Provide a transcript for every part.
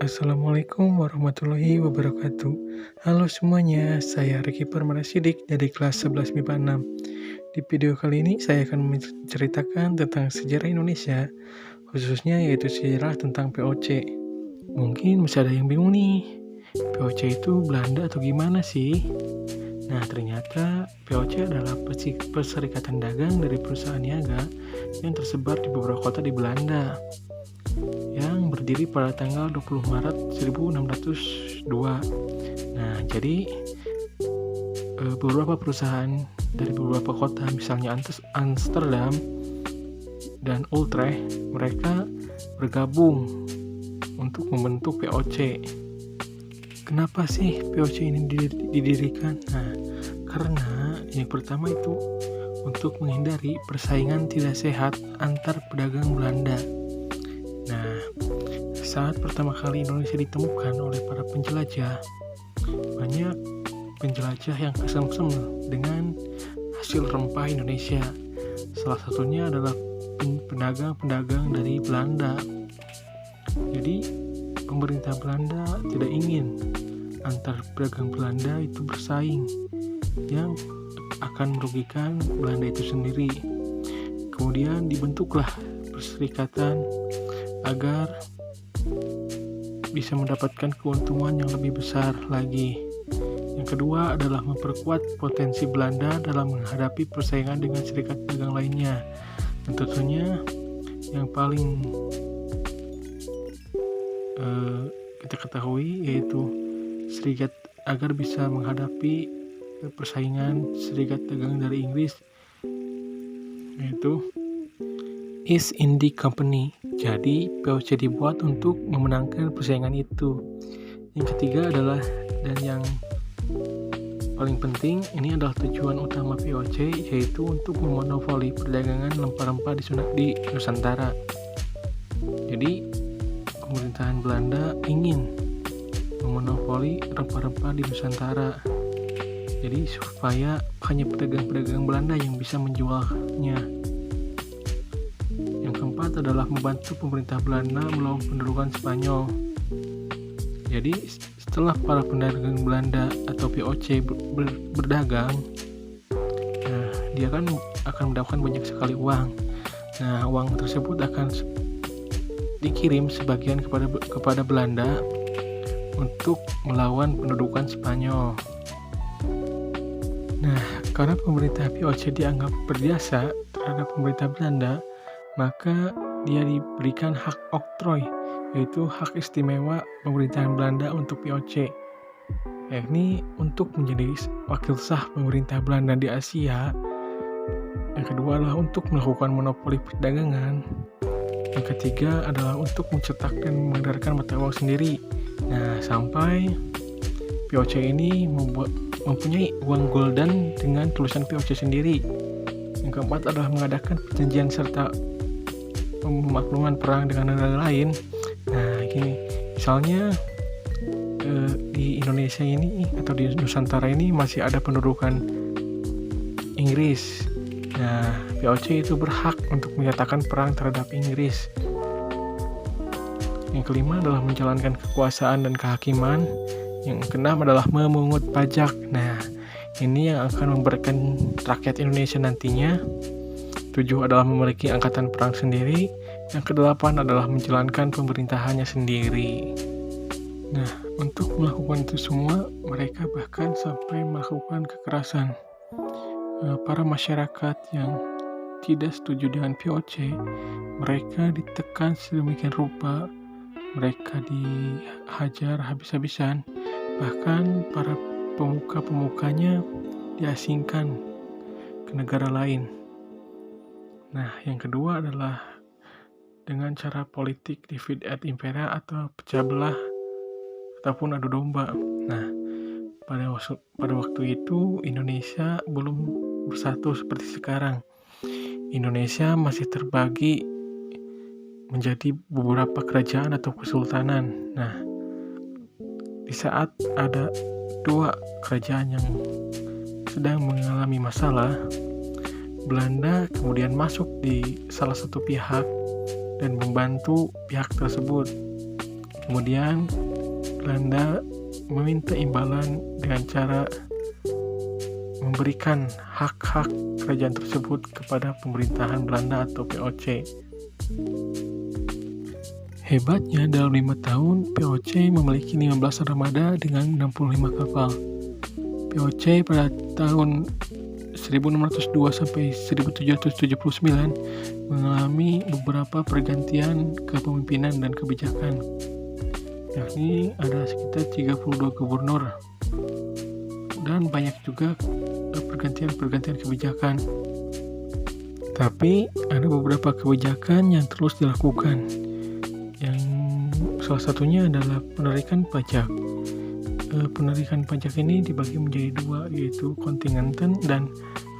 Assalamualaikum warahmatullahi wabarakatuh. Halo semuanya, saya Riki Permana-Sidik dari kelas 11 MIPA 6. Di video kali ini saya akan menceritakan tentang sejarah Indonesia, khususnya yaitu sejarah tentang POC. Mungkin masih ada yang bingung nih, POC itu Belanda atau gimana sih? Nah, ternyata POC adalah perserikatan dagang dari perusahaan niaga yang tersebar di beberapa kota di Belanda, yang berdiri pada tanggal 20 Maret 1602. Nah, jadi beberapa perusahaan dari beberapa kota, misalnya Amsterdam dan Utrecht, mereka bergabung untuk membentuk POC. Kenapa sih POC ini didirikan? Nah, karena yang pertama itu untuk menghindari persaingan tidak sehat antar pedagang Belanda. Nah, saat pertama kali Indonesia ditemukan oleh para penjelajah, banyak penjelajah yang kesemsem dengan hasil rempah Indonesia. Salah satunya adalah pedagang-pedagang dari Belanda. Jadi, pemerintah Belanda tidak ingin antar pedagang Belanda itu bersaing yang akan merugikan Belanda itu sendiri. Kemudian dibentuklah perserikatan agar bisa mendapatkan keuntungan yang lebih besar lagi. Yang kedua adalah memperkuat potensi Belanda dalam menghadapi persaingan dengan serikat dagang lainnya. Dan tentunya yang paling kita ketahui yaitu serikat agar bisa menghadapi persaingan serikat dagang dari Inggris, yaitu East India Company. Jadi POC dibuat untuk memenangkan persaingan itu. Yang ketiga adalah, dan yang paling penting, ini adalah tujuan utama POC, yaitu untuk memonopoli perdagangan rempah-rempah di Nusantara. Jadi pemerintahan Belanda ingin memonopoli rempah-rempah di Nusantara. Jadi supaya hanya pedagang-pedagang Belanda yang bisa menjualnya. Yang keempat adalah membantu pemerintah Belanda melawan pendudukan Spanyol. Jadi setelah para pedagang Belanda atau POC berdagang, nah dia akan mendapatkan banyak sekali uang. Nah, uang tersebut akan dikirim sebagian kepada Belanda untuk melawan pendudukan Spanyol. Nah, karena pemerintah POC dianggap berjasa terhadap pemerintah Belanda, maka dia diberikan hak oktroy, yaitu hak istimewa pemerintahan Belanda untuk POC, yakni untuk menjadi wakil sah pemerintah Belanda di Asia. Yang kedua adalah untuk melakukan monopoli perdagangan. Yang ketiga adalah untuk mencetak dan mengedarkan mata uang sendiri. Nah, sampai POC ini mempunyai uang golden dengan tulisan POC sendiri. Yang keempat adalah mengadakan perjanjian serta pemakluman perang dengan negara lain. Nah, gini, misalnya di Indonesia ini atau di Nusantara ini masih ada pendudukan Inggris. Nah, POC itu berhak untuk menyatakan perang terhadap Inggris. Yang kelima adalah menjalankan kekuasaan dan kehakiman. Yang keenam adalah memungut pajak. Nah, ini yang akan memberikan rakyat Indonesia nantinya. 7 adalah memiliki angkatan perang sendiri. Yang ke-8 adalah menjalankan pemerintahannya sendiri. Nah, untuk melakukan itu semua, mereka bahkan sampai melakukan kekerasan. Para masyarakat yang tidak setuju dengan POC, mereka ditekan sedemikian rupa, mereka dihajar habis-habisan, bahkan para pemuka-pemukanya diasingkan ke negara lain. Nah, yang kedua adalah dengan cara politik divide et impera atau pecah belah ataupun adu domba. Nah, pada waktu itu Indonesia belum bersatu seperti sekarang. Indonesia masih terbagi menjadi beberapa kerajaan atau kesultanan. Nah, di saat ada 2 kerajaan yang sedang mengalami masalah, Belanda kemudian masuk di salah satu pihak dan membantu pihak tersebut. Kemudian Belanda meminta imbalan dengan cara memberikan hak-hak kerajaan tersebut kepada pemerintahan Belanda atau VOC. Hebatnya, dalam 5 tahun VOC memiliki 15 armada dengan 65 kapal. VOC pada tahun 1602 sampai 1779 mengalami beberapa pergantian kepemimpinan dan kebijakan, yakni ada sekitar 32 gubernur dan banyak juga pergantian kebijakan. Tapi ada beberapa kebijakan yang terus dilakukan, yang salah satunya adalah penarikan pajak. Penarikan pajak ini dibagi menjadi 2, yaitu kontingenten dan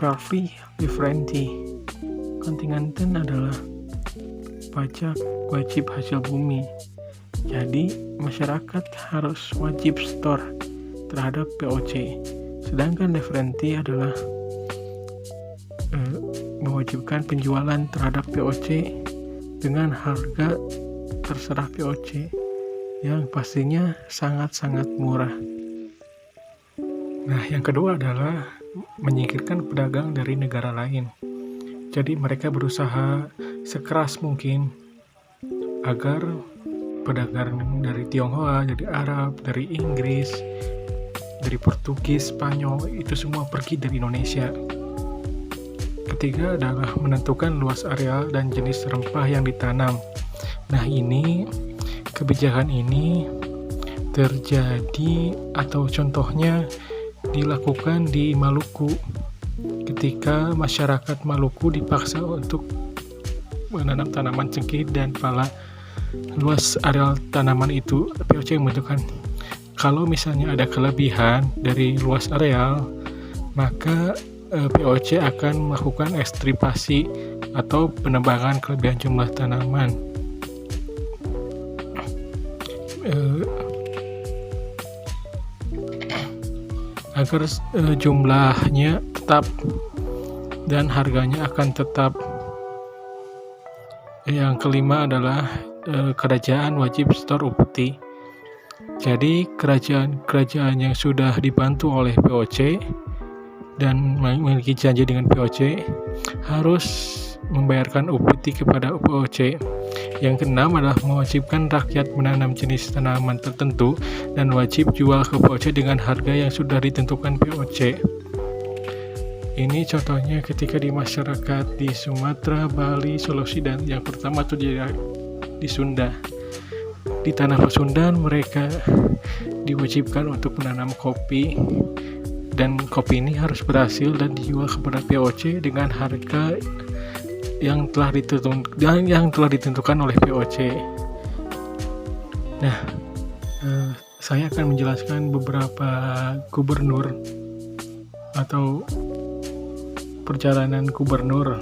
Verfi Differenti. Kontingenten adalah pajak wajib hasil bumi. Jadi masyarakat harus wajib store terhadap VOC. Sedangkan Differenti adalah mewajibkan penjualan terhadap VOC dengan harga terserah VOC yang pastinya sangat-sangat murah. Nah, yang kedua adalah menyingkirkan pedagang dari negara lain. Jadi mereka berusaha sekeras mungkin agar pedagang dari Tionghoa, dari Arab, dari Inggris, dari Portugis, Spanyol, itu semua pergi dari Indonesia. Ketiga adalah menentukan luas areal dan jenis rempah yang ditanam. Nah, kebijakan ini terjadi atau contohnya dilakukan di Maluku ketika masyarakat Maluku dipaksa untuk menanam tanaman cengkeh dan pala. Luas areal tanaman itu VOC menentukan kalau misalnya ada kelebihan dari luas areal, maka VOC akan melakukan ekstripasi atau penebangan kelebihan jumlah tanaman. Agar jumlahnya tetap dan harganya akan tetap. Yang kelima adalah kerajaan wajib store upeti. Jadi kerajaan yang sudah dibantu oleh VOC dan memiliki janji dengan VOC harus membayarkan upeti kepada VOC. Yang keenam adalah mewajibkan rakyat menanam jenis tanaman tertentu dan wajib jual ke VOC dengan harga yang sudah ditentukan VOC. Ini contohnya ketika di masyarakat di Sumatera, Bali, Sulawesi, dan yang pertama itu di Sunda. Di tanah Pasundan mereka diwajibkan untuk menanam kopi, dan kopi ini harus berhasil dan dijual kepada VOC dengan harga yang telah ditentukan oleh VOC. Nah, saya akan menjelaskan beberapa gubernur atau perjalanan gubernur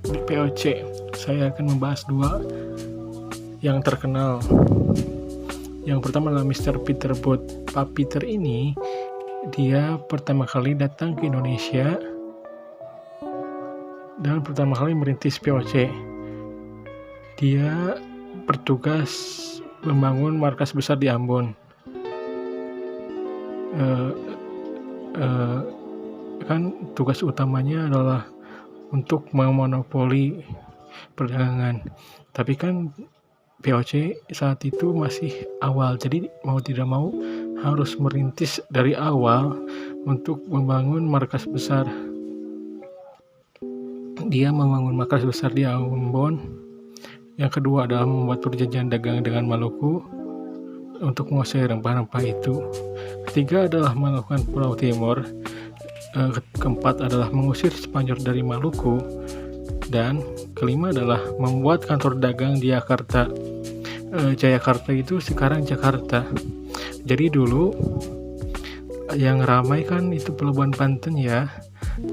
di VOC. Saya akan membahas 2 yang terkenal. Yang pertama adalah Mr. Peter Booth. Pak Peter ini dia pertama kali datang ke Indonesia dan pertama kali merintis VOC. Dia bertugas membangun markas besar di Ambon. Kan tugas utamanya adalah untuk memonopoli perdagangan. Tapi kan VOC saat itu masih awal, jadi mau tidak mau harus merintis dari awal untuk membangun markas besar. Dia membangun markas besar di Ambon. Yang kedua adalah membuat perjanjian dagang dengan Maluku untuk menguasai rempah-rempah itu. Ketiga adalah melakukan Pulau Timur. Keempat adalah mengusir Spanyol dari Maluku, dan kelima adalah membuat kantor dagang di Jakarta. Jayakarta itu sekarang Jakarta. Jadi dulu yang ramai kan itu Pelabuhan Banten ya.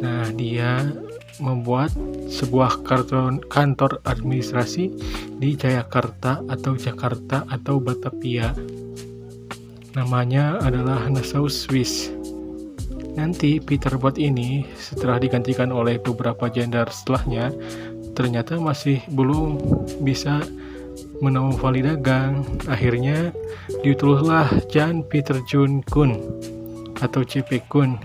Nah, dia membuat sebuah kantor administrasi di Jayakarta atau Jakarta atau Batavia. Namanya adalah Nassau, Swiss. Nanti Peter Booth ini setelah digantikan oleh beberapa jenderal setelahnya, ternyata masih belum bisa memonopoli dagang. Akhirnya ditulislah Jan Peter Jun Kun atau CP Kun.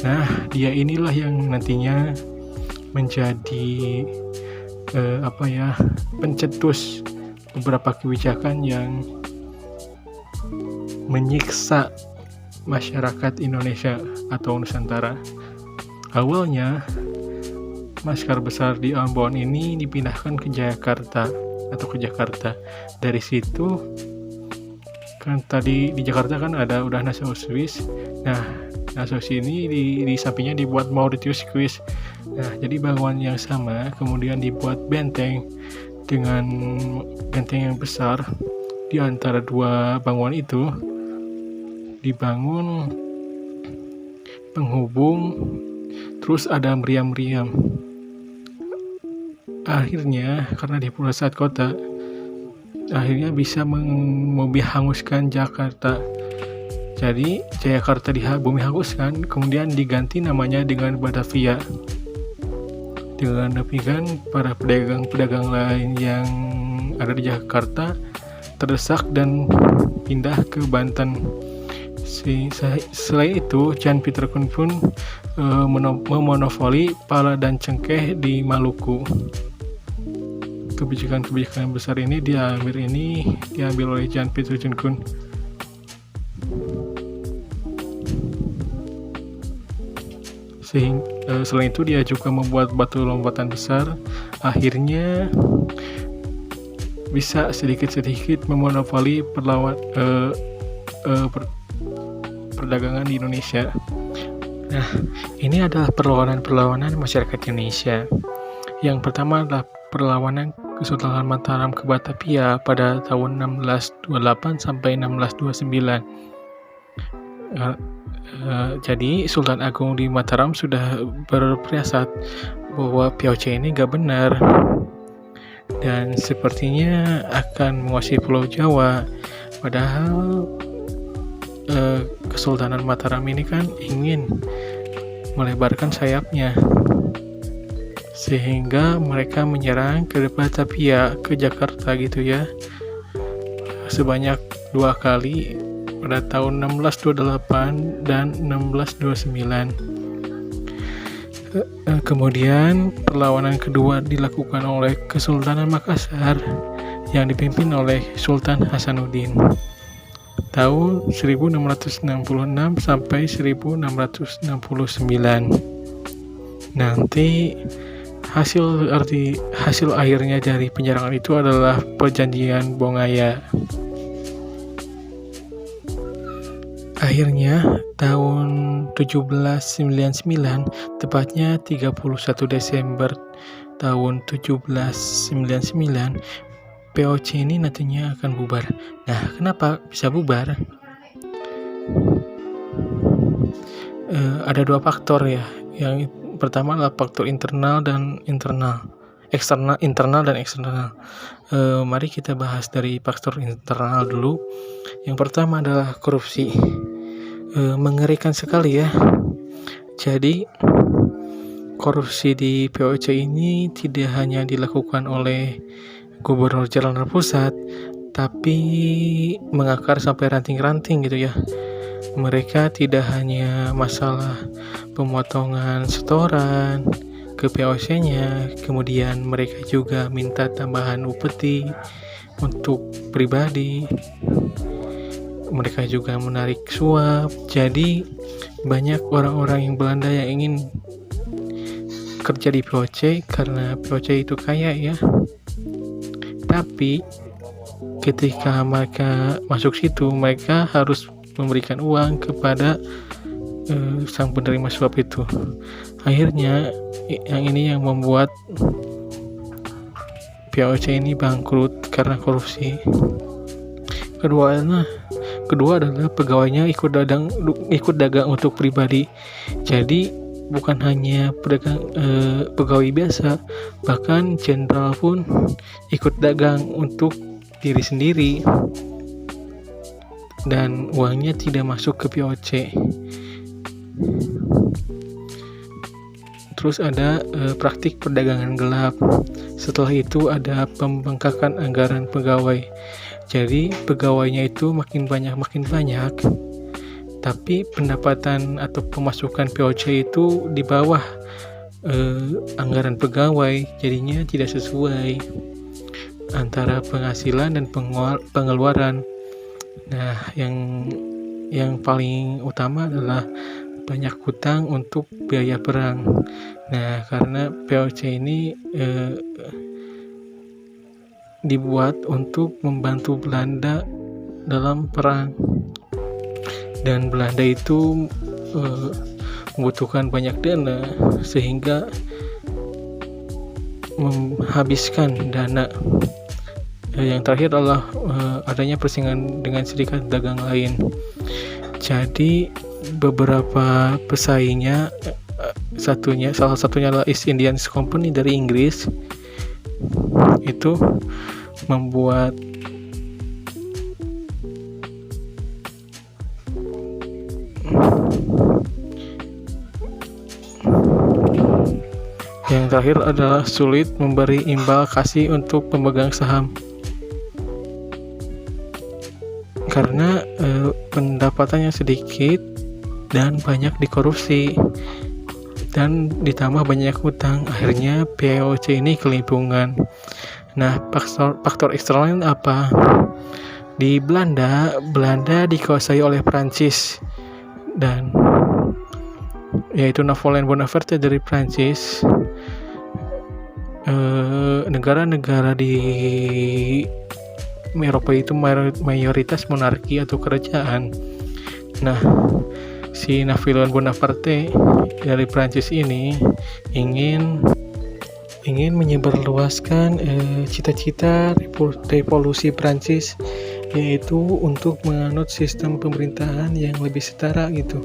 Nah, dia inilah yang nantinya menjadi pencetus beberapa kebijakan yang menyiksa masyarakat Indonesia atau Nusantara. Awalnya markas besar di Ambon ini dipindahkan ke Jakarta. Dari situ kan tadi di Jakarta kan udah Nassau Swiss. Nah, Nassau ini di sampingnya dibuat Mauritius Swiss. Nah, jadi bangunan yang sama kemudian dibuat benteng dengan benteng yang besar. Di antara dua bangunan itu dibangun penghubung, terus ada meriam-meriam. Akhirnya karena di pusat kota, akhirnya bisa menghanguskan Jakarta. Jadi Jakarta bumi hanguskan, kemudian diganti namanya dengan Batavia. Dengan demikian para pedagang-pedagang lain yang ada di Jakarta terdesak dan pindah ke Banten. Selain itu, Jan Peter Kun pun memonopoli pala dan cengkeh di Maluku. Kebijakan besar ini diambil oleh Jan Peter Kun. Selain itu dia juga membuat batu lompatan besar. Akhirnya bisa sedikit-sedikit memonopoli perdagangan di Indonesia. Nah, ini adalah perlawanan masyarakat Indonesia. Yang pertama adalah perlawanan Kesultanan Mataram ke Batavia pada tahun 1628 sampai 1629. Jadi Sultan Agung di Mataram sudah berpriasat bahwa VOC ini gak benar dan sepertinya akan menguasai Pulau Jawa. Padahal Kesultanan Mataram ini kan ingin melebarkan sayapnya, sehingga mereka menyerang ke Batavia, ke Jakarta gitu ya, sebanyak 2 kali pada tahun 1628 dan 1629. Kemudian perlawanan kedua dilakukan oleh Kesultanan Makassar yang dipimpin oleh Sultan Hasanuddin tahun 1666 sampai 1669. Nanti hasil akhirnya dari penyerangan itu adalah Perjanjian Bongaya. Akhirnya tahun 1799, tepatnya 31 Desember tahun 1799, VOC ini nantinya akan bubar. Nah, kenapa bisa bubar? Ada 2 faktor ya. Yang pertama adalah faktor internal dan eksternal. Mari kita bahas dari faktor internal dulu. Yang pertama adalah korupsi. Mengerikan sekali ya. Jadi korupsi di VOC ini tidak hanya dilakukan oleh Gubernur Jalan Pusat, tapi mengakar sampai ranting-ranting gitu ya. Mereka tidak hanya masalah pemotongan setoran ke VOC-nya, kemudian mereka juga minta tambahan upeti untuk pribadi. Mereka juga menarik suap. Jadi banyak orang-orang yang Belanda yang ingin kerja di VOC karena VOC itu kaya ya. Tapi ketika mereka masuk situ, mereka harus memberikan uang kepada sang penerima suap itu. Akhirnya yang membuat VOC ini bangkrut karena korupsi. Kedua adalah pegawainya ikut dagang untuk pribadi. Jadi bukan hanya pegawai biasa, bahkan jenderal pun ikut dagang untuk diri sendiri dan uangnya tidak masuk ke VOC. terus ada praktik perdagangan gelap. Setelah itu ada pembengkakan anggaran pegawai. Jadi pegawainya itu makin banyak, tapi pendapatan atau pemasukan POC itu di bawah anggaran pegawai, jadinya tidak sesuai antara penghasilan dan pengeluaran. Nah, yang paling utama adalah banyak hutang untuk biaya perang. Nah, karena POC ini dibuat untuk membantu Belanda dalam perang, dan Belanda itu membutuhkan banyak dana sehingga menghabiskan dana. Yang terakhir adalah adanya persaingan dengan serikat dagang lain. Jadi beberapa pesaingnya, salah satunya adalah East Indian Company dari Inggris, itu membuat yang terakhir adalah sulit memberi imbal kasih untuk pemegang saham karena pendapatannya sedikit dan banyak dikorupsi dan ditambah banyak hutang. Akhirnya POC ini kelimpungan. Nah, faktor eksternal apa? Di Belanda dikuasai oleh Prancis, dan yaitu Napoleon Bonaparte dari Prancis. Negara-negara di Eropa itu mayoritas monarki atau kerajaan. Nah, si Napoleon Bonaparte dari Prancis ini ingin menyebarluaskan cita-cita revolusi Prancis, yaitu untuk menganut sistem pemerintahan yang lebih setara gitu.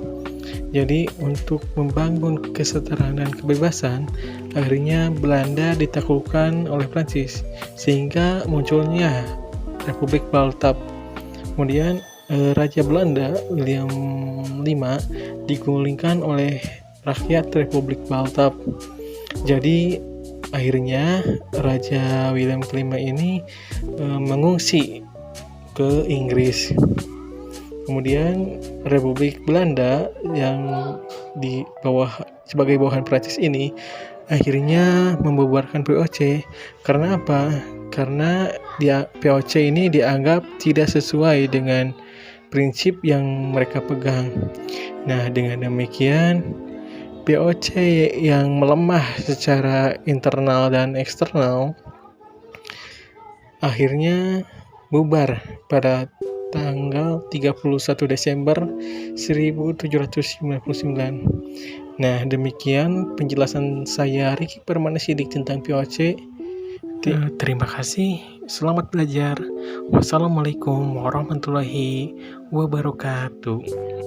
Jadi untuk membangun kesetaraan dan kebebasan, akhirnya Belanda ditaklukkan oleh Prancis sehingga munculnya Republik Baltab. Kemudian Raja Belanda William V digulingkan oleh rakyat Republik Baltab. Jadi akhirnya Raja William V ini mengungsi ke Inggris. Kemudian Republik Belanda yang di bawah sebagai bawahan Prancis ini akhirnya membubarkan POC. Karena apa? Karena POC ini dianggap tidak sesuai dengan prinsip yang mereka pegang. Nah, dengan demikian POC yang melemah secara internal dan eksternal akhirnya bubar pada tanggal 31 Desember 1799. Nah, demikian penjelasan saya Ricky Permanasidik tentang POC. Terima kasih, selamat belajar. Wassalamualaikum warahmatullahi wabarakatuh.